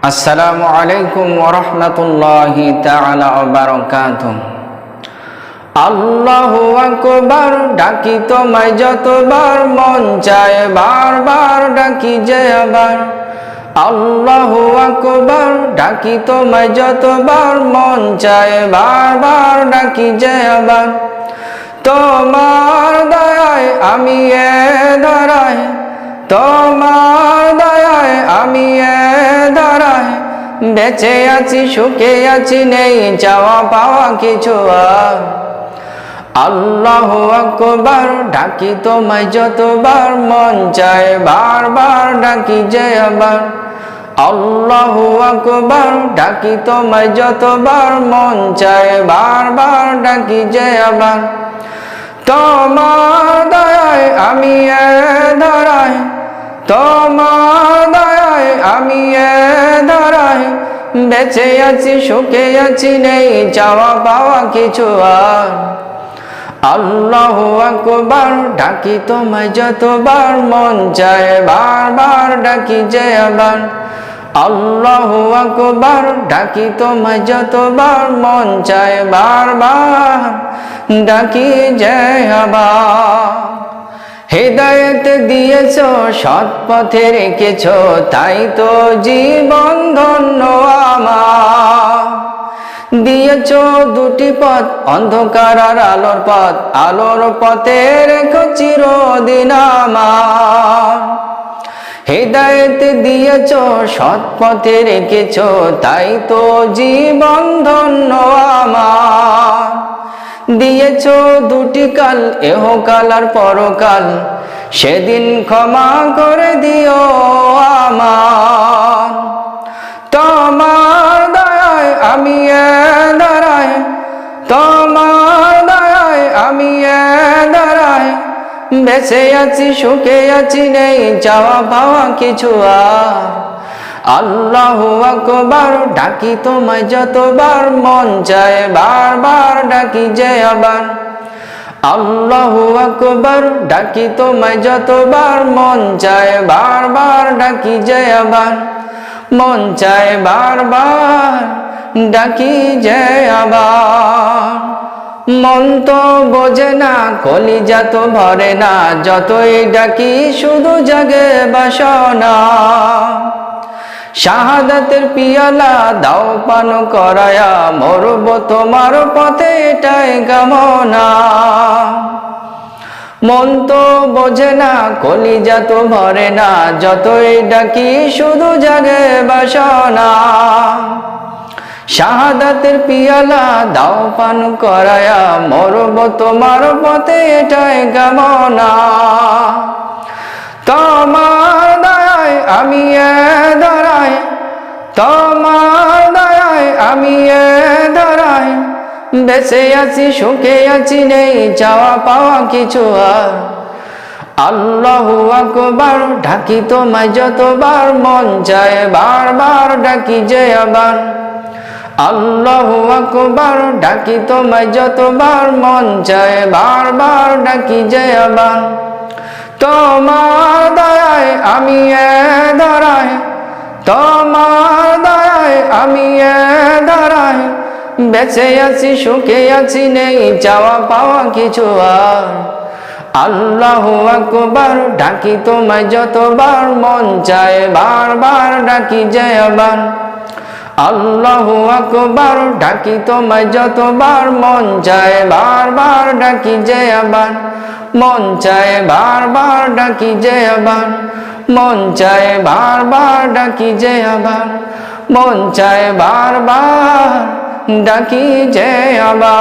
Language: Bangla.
আসসালামু আলাইকুম ওয়া রাহমাতুল্লাহি তাআলা ওয়া বারাকাতুহু। আল্লাহু আকবার, ডাকি তোমায় যতবার মন চায় বারবার ডাকি যে আবার। আল্লাহু আকবার, ডাকি তোমায় যতবার মন চায় বারবার ডাকি যে আবার। তোমার দয়ায় আমি এ ধরায়, তোমার দয়ায় আমি এ ধরায় বেঁচে আছি, সুখে আছি, নেই চাওয়া পাওয়া কিছু আর। আল্লাহু আকবার, ডাকি তোমায় যতবার মন চায় বারবার ডাকি যে আবার। আল্লাহু আকবার, ডাকি তোমায় যতবার মন চায় বারবার ডাকি যে আবার। তোমার দয়ায় আমি এ ধরায়, তোমার দয়ায় আমি এ ধরায় বেঁচে আছি, সুখে আছি, নেই চাওয়া পাওয়া কিছু আর। আল্লাহু আকবার, ডাকি তোমায় যতবার মন চায় বারবার ডাকি যে আবার। আল্লাহু আকবার, ডাকি তোমায় যতবার মন চায় বারবার ডাকি যে আবার। হিদায়াত দিয়েছো, সৎ পথে রেখেছো, তাই তো জীবন ধন্য আমার। দিয়েছো দুটি পথ, অন্ধকার আর আলোর পথ, আলোর পথে রেখো চিরদিন আমার। হিদায়াত দিয়েছো, সৎ পথে রেখেছো, তাই তো জীবন ধন্য আমার। দিয়েছো দুটি কাল, এহকাল আর পরকাল, সেদিন ক্ষমা করে দিও আমার। তোমার দয়ায় আমি এ ধরায়, তোমার দয়ায় আমি এ ধরায় বেঁচে আছি, সুখে আছি, নেই চাওয়া পাওয়া কিছু আর। আল্লাহু আকবার, ডাকি তোমায় যতবার মন চায় বারবার ডাকি যে আবার। আল্লাহু আকবার, ডাকি তোমায় যতবার মন চায় বারবার ডাকি যে আবার। মন চায় বারবার ডাকি যে আবার। মন তো বোঝে না, কলিজা তো ভরে না, যতই ডাকি শুধু জাগে বাসনা। শাহাদাতের পিয়ালা দাও পান করায়া, মরব তোমার পথে এটাই কামনা। মন তো বোঝে না, কলিজা তো ভরে না, যতই ডাকি শুধু জাগে বাসনা। শাহাদাতের পিয়ালা দাও পান করায়া, মরব তোমার পথে এটাই কামনা। তোমার দয়ায় আমি এ ধরায়, তোমার দয়ায় আমি এ ধরায় বেঁচে আছি, সুখে আছি, নেই চাওয়া পাওয়া কিছু আর। আল্লাহু আকবার, ডাকি তোমায় যতবার মন চায় বারবার ডাকি যে আবার। আল্লাহু আকবার, ডাকি তোমায় যতবার মন চায় বারবার ডাকি যে আবার। তোমার দয়ায় আমি এ ধরায়, তোমার দয়ায় আমি এ ধরায় বেঁচে আছি, সুখে আছি, নেই চাওয়া পাওয়া কিছু আর। আল্লাহু আকবার, ডাকি তোমায় যতবার মন চায় বারবার ডাকি যে আবার। আল্লাহু আকবার, ডাকি তোমায় যতবার মন চায় বারবার ডাকি যে আবার। মন চায় বারবার ডাকি যে আবার। মন চায় বারবার ডাকি যে আবার। মন চায় বারবার ডাকি যে আবার।